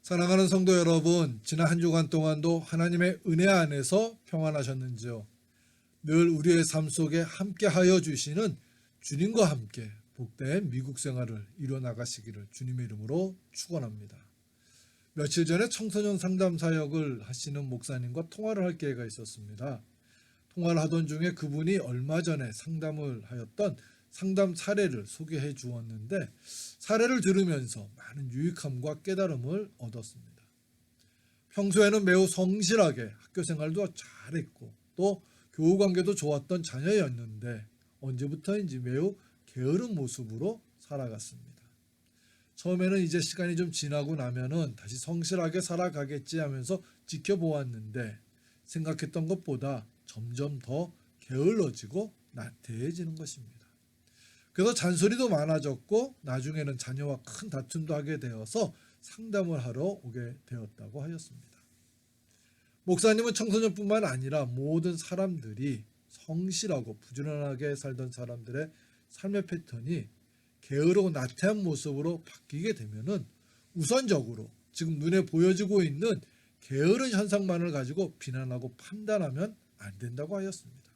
사랑하는 성도 여러분, 지난 한 주간 동안도 하나님의 은혜 안에서 평안하셨는지요? 늘 우리의 삶 속에 함께하여 주시는 주님과 함께 복된 미국 생활을 이루어 나가시기를 주님의 이름으로 축원합니다. 며칠 전에 청소년 상담 사역을 하시는 목사님과 통화를 할 기회가 있었습니다. 통화를 하던 중에 그분이 얼마 전에 상담을 하였던 상담 사례를 소개해 주었는데, 사례를 들으면서 많은 유익함과 깨달음을 얻었습니다. 평소에는 매우 성실하게 학교 생활도 잘했고 또 교우 관계도 좋았던 자녀였는데 언제부터인지 매우 게으른 모습으로 살아갔습니다. 처음에는 이제 시간이 좀 지나고 나면은 다시 성실하게 살아가겠지 하면서 지켜보았는데, 생각했던 것보다 점점 더 게을러지고 나태해지는 것입니다. 그래서 잔소리도 많아졌고 나중에는 자녀와 큰 다툼도 하게 되어서 상담을 하러 오게 되었다고 하였습니다. 목사님은 청소년뿐만 아니라 모든 사람들이 성실하고 부지런하게 살던 사람들의 삶의 패턴이 게으르고 나태한 모습으로 바뀌게 되면은 우선적으로 지금 눈에 보여지고 있는 게으른 현상만을 가지고 비난하고 판단하면 안 된다고 하였습니다.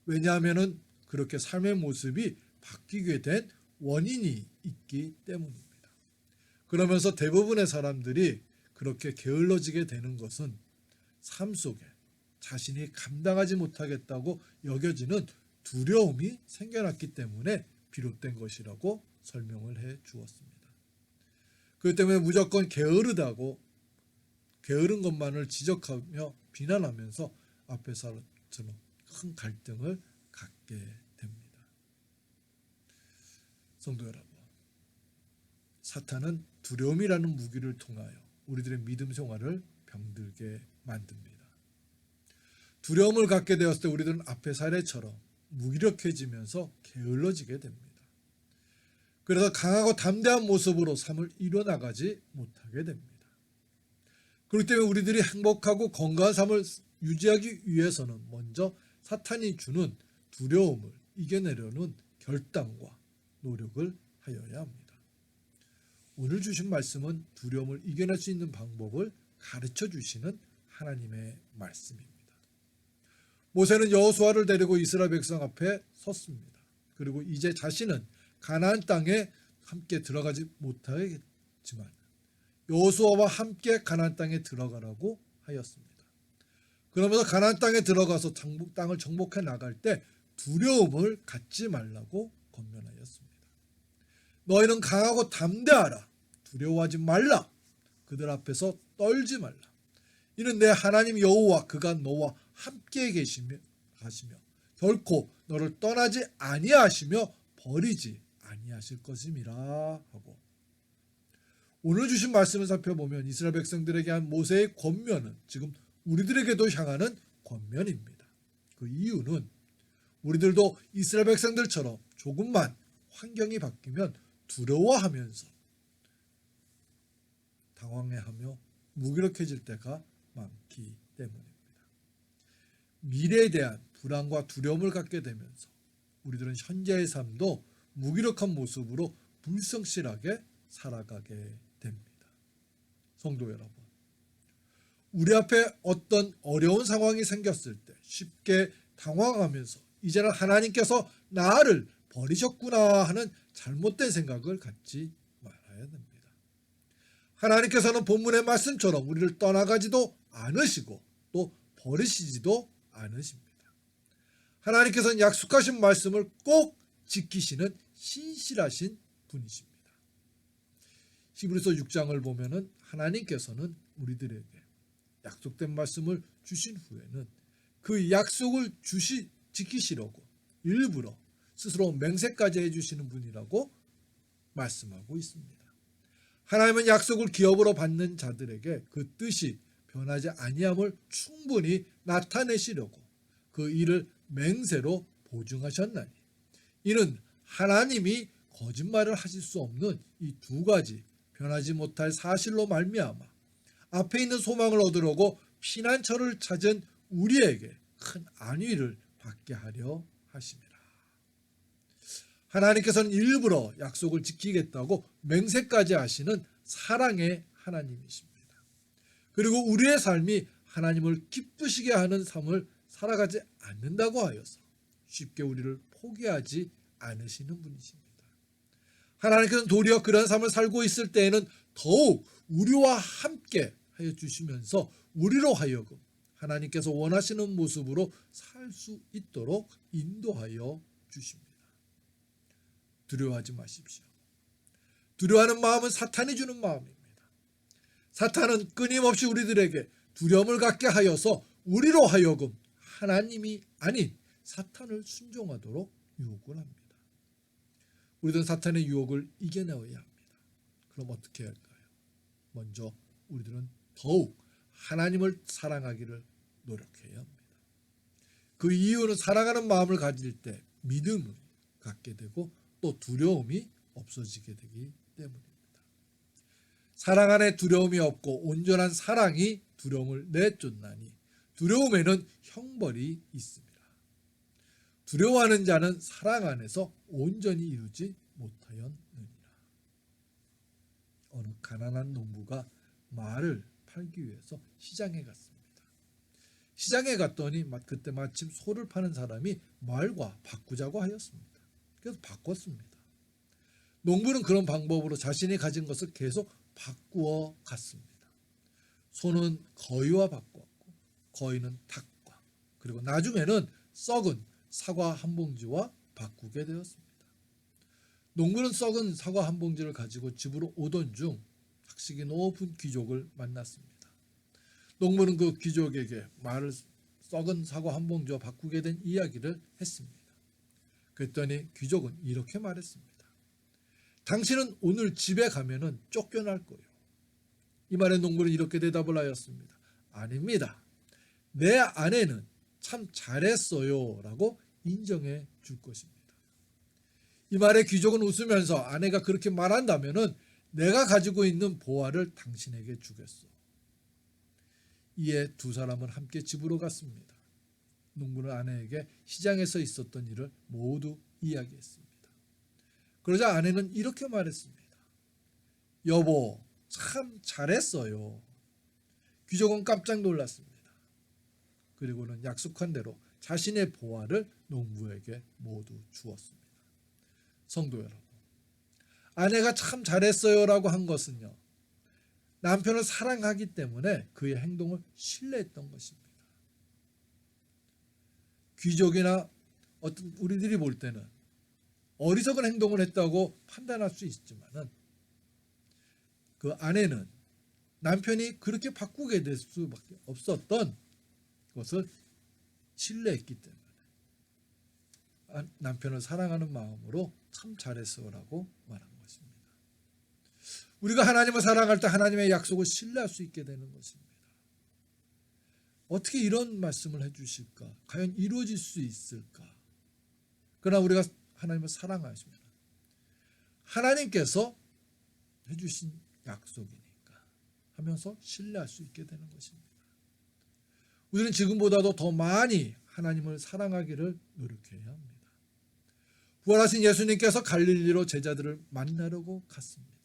왜냐하면은 그렇게 삶의 모습이 바뀌게 된 원인이 있기 때문입니다. 그러면서 대부분의 사람들이 그렇게 게을러지게 되는 것은 삶 속에 자신이 감당하지 못하겠다고 여겨지는 두려움이 생겨났기 때문에 비롯된 것이라고 설명을 해 주었습니다. 그렇기 때문에 무조건 게으르다고 게으른 것만을 지적하며 비난하면서 앞에서처럼 큰 갈등을 갖게 됩니다. 성도 여러분, 사탄은 두려움이라는 무기를 통하여 우리들의 믿음 생활을 병들게 만듭니다. 두려움을 갖게 되었을 때 우리들은 앞의 사례처럼 무기력해지면서 게을러지게 됩니다. 그래서 강하고 담대한 모습으로 삶을 이뤄나가지 못하게 됩니다. 그렇기 때문에 우리들이 행복하고 건강한 삶을 유지하기 위해서는 먼저 사탄이 주는 두려움을 이겨내려는 결단과 노력을 하여야 합니다. 오늘 주신 말씀은 두려움을 이겨낼 수 있는 방법을 가르쳐 주시는 하나님의 말씀입니다. 모세는 여호수아를 데리고 이스라엘 백성 앞에 섰습니다. 그리고 이제 자신은 가나안 땅에 함께 들어가지 못하겠지만 여호수아와 함께 가나안 땅에 들어가라고 하였습니다. 그러면서 가나안 땅에 들어가서 땅을 정복해 나갈 때 두려움을 갖지 말라고 권면하였습니다. 너희는 강하고 담대하라. 두려워하지 말라. 그들 앞에서 떨지 말라. 이는 내 하나님 여호와 그가 너와 함께 계시며 결코 너를 떠나지 아니하시며 버리지 아니하실 것임이라 하고, 오늘 주신 말씀을 살펴보면 이스라엘 백성들에게 한 모세의 권면은 지금 우리들에게도 향하는 권면입니다. 그 이유는 우리들도 이스라엘 백성들처럼 조금만 환경이 바뀌면 두려워하면서 당황해하며 무기력해질 때가 많기 때문입니다. 미래에 대한 불안과 두려움을 갖게 되면서 우리들은 현재의 삶도 무기력한 모습으로 불성실하게 살아가게 됩니다. 성도 여러분, 우리 앞에 어떤 어려운 상황이 생겼을 때 쉽게 당황하면서 이제는 하나님께서 나를 버리셨구나 하는 잘못된 생각을 갖지 말아야 됩니다. 하나님께서는 본문의 말씀처럼 우리를 떠나가지도 않으시고 또 버리시지도 않으십니다. 하나님께서는 약속하신 말씀을 꼭 지키시는 신실하신 분이십니다. 히브리서 6장을 보면은 하나님께서는 우리들에게 약속된 말씀을 주신 후에는 그 약속을 지키시려고 일부러 스스로 맹세까지 해주시는 분이라고 말씀하고 있습니다. 하나님은 약속을 기업으로 받는 자들에게 그 뜻이 변하지 아니함을 충분히 나타내시려고 그 일을 맹세로 보증하셨나니, 이는 하나님이 거짓말을 하실 수 없는 이 두 가지 변하지 못할 사실로 말미암아 앞에 있는 소망을 얻으려고 피난처를 찾은 우리에게 큰 안위를 받게 하려 하심이라. 하나님께서는 일부러 약속을 지키겠다고 맹세까지 하시는 사랑의 하나님이십니다. 그리고 우리의 삶이 하나님을 기쁘시게 하는 삶을 살아가지 않는다고 하여서 쉽게 우리를 포기하지 않으시는 분이십니다. 하나님께서는 도리어 그런 삶을 살고 있을 때에는 더욱 우리와 함께 하여 주시면서 우리로 하여금 하나님께서 원하시는 모습으로 살 수 있도록 인도하여 주십니다. 두려워하지 마십시오. 두려워하는 마음은 사탄이 주는 마음입니다. 사탄은 끊임없이 우리들에게 두려움을 갖게 하여서 우리로 하여금 하나님이 아닌 사탄을 순종하도록 유혹을 합니다. 우리들은 사탄의 유혹을 이겨내어야 합니다. 그럼 어떻게 할까요? 먼저 우리들은 더욱 하나님을 사랑하기를 노력해야 합니다. 그 이유는 사랑하는 마음을 가질 때 믿음을 갖게 되고 또 두려움이 없어지게 되기 때문입니다. 사랑 안에 두려움이 없고 온전한 사랑이 두려움을 내쫓나니 두려움에는 형벌이 있습니다. 두려워하는 자는 사랑 안에서 온전히 이루지 못하였느니라. 어느 가난한 농부가 말을 팔기 위해서 시장에 갔습니다. 시장에 갔더니 그때 마침 소를 파는 사람이 말과 바꾸자고 하였습니다. 그래서 바꿨습니다. 농부는 그런 방법으로 자신이 가진 것을 계속 바꾸어 갔습니다. 소는 거위와 바꾸었고 거위는 닭과 그리고 나중에는 썩은 사과 한 봉지와 바꾸게 되었습니다. 농부는 썩은 사과 한 봉지를 가지고 집으로 오던 중 학식이 높은 귀족을 만났습니다. 농부는 그 귀족에게 말을 썩은 사과 한 봉지와 바꾸게 된 이야기를 했습니다. 그랬더니 귀족은 이렇게 말했습니다. 당신은 오늘 집에 가면은 쫓겨날 거예요. 이 말에 농부는 이렇게 대답을 하였습니다. 아닙니다. 내 아내는 참 잘했어요 라고 인정해 줄 것입니다. 이 말에 귀족은 웃으면서 아내가 그렇게 말한다면은 내가 가지고 있는 보화를 당신에게 주겠소. 이에 두 사람은 함께 집으로 갔습니다. 농부는 아내에게 시장에서 있었던 일을 모두 이야기했습니다. 그러자 아내는 이렇게 말했습니다. 여보, 참 잘했어요. 귀족은 깜짝 놀랐습니다. 그리고는 약속한 대로 자신의 보화를 농부에게 모두 주었습니다. 성도 여러분, 아내가 참 잘했어요라고 한 것은요, 남편을 사랑하기 때문에 그의 행동을 신뢰했던 것입니다. 귀족이나 어떤 우리들이 볼 때는 어리석은 행동을 했다고 판단할 수 있지만은 그 아내는 남편이 그렇게 바꾸게 될 수밖에 없었던 것을 신뢰했기 때문에 남편을 사랑하는 마음으로 참 잘했어라고 말한 것입니다. 우리가 하나님을 사랑할 때 하나님의 약속을 신뢰할 수 있게 되는 것입니다. 어떻게 이런 말씀을 해주실까? 과연 이루어질 수 있을까? 그러나 우리가 하나님을 사랑하시면 하나님께서 해주신 약속이니까 하면서 신뢰할 수 있게 되는 것입니다. 우리는 지금보다도 더 많이 하나님을 사랑하기를 노력해야 합니다. 부활하신 예수님께서 갈릴리로 제자들을 만나려고 갔습니다.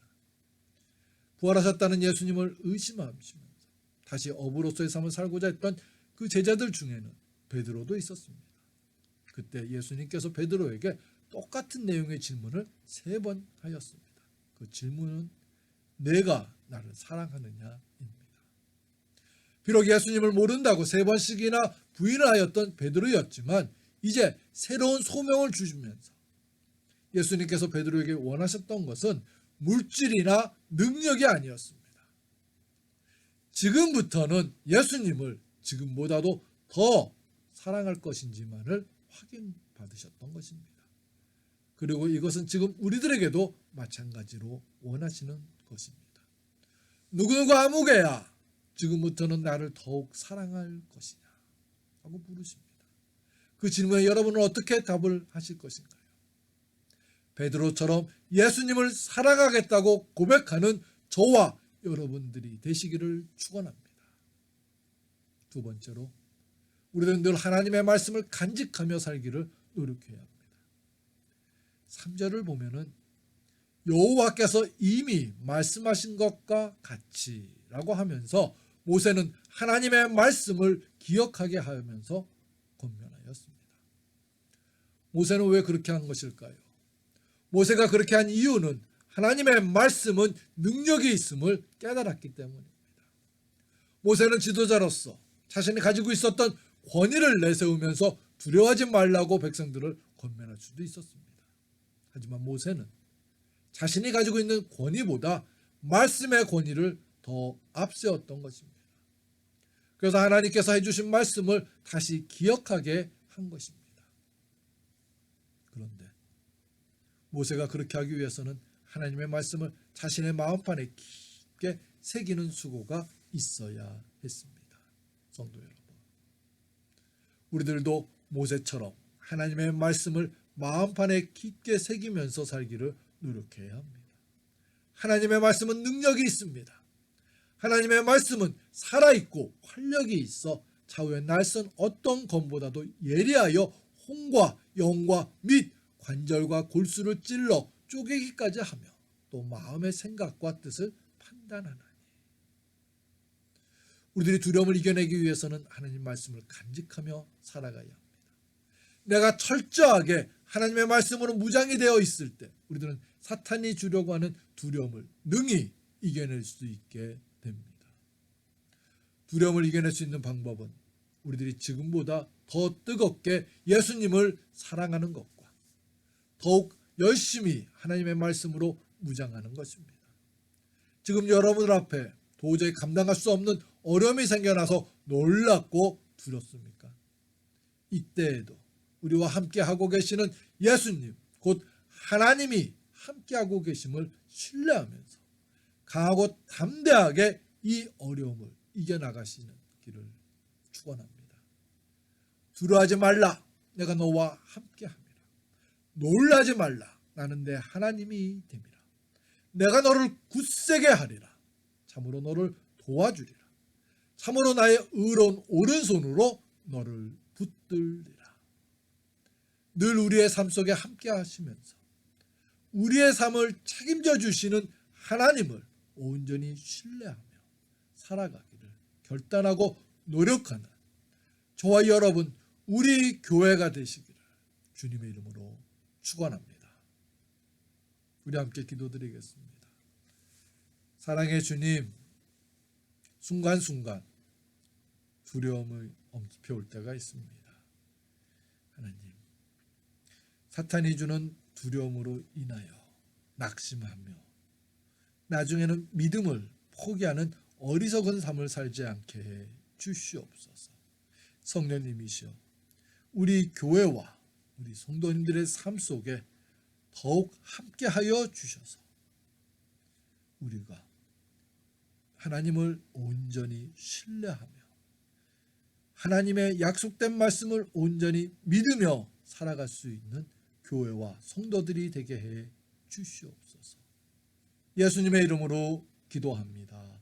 부활하셨다는 예수님을 의심하시면서 다시 어부로서의 삶을 살고자 했던 그 제자들 중에는 베드로도 있었습니다. 그때 예수님께서 베드로에게 똑같은 내용의 질문을 3번 하였습니다. 그 질문은 내가 나를 사랑하느냐입니다. 비록 예수님을 모른다고 3번씩이나 부인을 하였던 베드로였지만 이제 새로운 소명을 주시면서 예수님께서 베드로에게 원하셨던 것은 물질이나 능력이 아니었습니다. 지금부터는 예수님을 지금보다도 더 사랑할 것인지만을 확인받으셨던 것입니다. 그리고 이것은 지금 우리들에게도 마찬가지로 원하시는 것입니다. 누구누구 아무개야 지금부터는 나를 더욱 사랑할 것이냐 하고 물으십니다. 그 질문에 여러분은 어떻게 답을 하실 것인가요? 베드로처럼 예수님을 사랑하겠다고 고백하는 저와 여러분들이 되시기를 축원합니다. 두 번째로 우리는 늘 하나님의 말씀을 간직하며 살기를 노력해야 합니다. 3절을 보면은 여호와께서 이미 말씀하신 것과 같이라고 하면서 모세는 하나님의 말씀을 기억하게 하면서 권면하였습니다. 모세는 왜 그렇게 한 것일까요? 모세가 그렇게 한 이유는 하나님의 말씀은 능력이 있음을 깨달았기 때문입니다. 모세는 지도자로서 자신이 가지고 있었던 권위를 내세우면서 두려워하지 말라고 백성들을 권면할 수도 있었습니다. 하지만 모세는 자신이 가지고 있는 권위보다 말씀의 권위를 더 앞세웠던 것입니다. 그래서 하나님께서 해주신 말씀을 다시 기억하게 한 것입니다. 그런데 모세가 그렇게 하기 위해서는 하나님의 말씀을 자신의 마음판에 깊게 새기는 수고가 있어야 했습니다. 성도 여러분, 우리들도 모세처럼 하나님의 말씀을 마음판에 깊게 새기면서 살기를 노력해야 합니다. 하나님의 말씀은 능력이 있습니다. 하나님의 말씀은 살아있고 활력이 있어 좌우의 날선 어떤 검보다도 예리하여 혼과 영과 및 관절과 골수를 찔러 쪼개기까지 하며 또 마음의 생각과 뜻을 판단하나니. 우리들이 두려움을 이겨내기 위해서는 하나님 말씀을 간직하며 살아가야 합니다. 내가 철저하게 하나님의 말씀으로 무장이 되어 있을 때 우리들은 사탄이 주려고 하는 두려움을 능히 이겨낼 수 있게 됩니다. 두려움을 이겨낼 수 있는 방법은 우리들이 지금보다 더 뜨겁게 예수님을 사랑하는 것과 더욱 열심히 하나님의 말씀으로 무장하는 것입니다. 지금 여러분들 앞에 도저히 감당할 수 없는 어려움이 생겨나서 놀랍고 두렵습니까? 이때에도 우리와 함께하고 계시는 예수님, 곧 하나님이 함께하고 계심을 신뢰하면서 강하고 담대하게 이 어려움을 이겨나가시는 길을 축원합니다. 두려워하지 말라, 내가 너와 함께함이라. 놀라지 말라, 나는 내 하나님이 됨이라. 내가 너를 굳세게 하리라. 참으로 너를 도와주리라. 참으로 나의 의로운 오른손으로 너를 붙들리라. 늘 우리의 삶 속에 함께 하시면서 우리의 삶을 책임져 주시는 하나님을 온전히 신뢰하며 살아가기를 결단하고 노력하는 저와 여러분, 우리 교회가 되시기를 주님의 이름으로 축원합니다. 우리 함께 기도드리겠습니다. 사랑의 주님, 순간순간 두려움을 엄습해올 때가 있습니다. 하나님, 사탄이 주는 두려움으로 인하여 낙심하며 나중에는 믿음을 포기하는 어리석은 삶을 살지 않게 해 주시옵소서. 성령님이시여, 우리 교회와 우리 성도님들의 삶 속에 더욱 함께하여 주셔서 우리가 하나님을 온전히 신뢰하며 하나님의 약속된 말씀을 온전히 믿으며 살아갈 수 있는 교회와 성도들이 되게 해 주시옵소서. 예수님의 이름으로 기도합니다.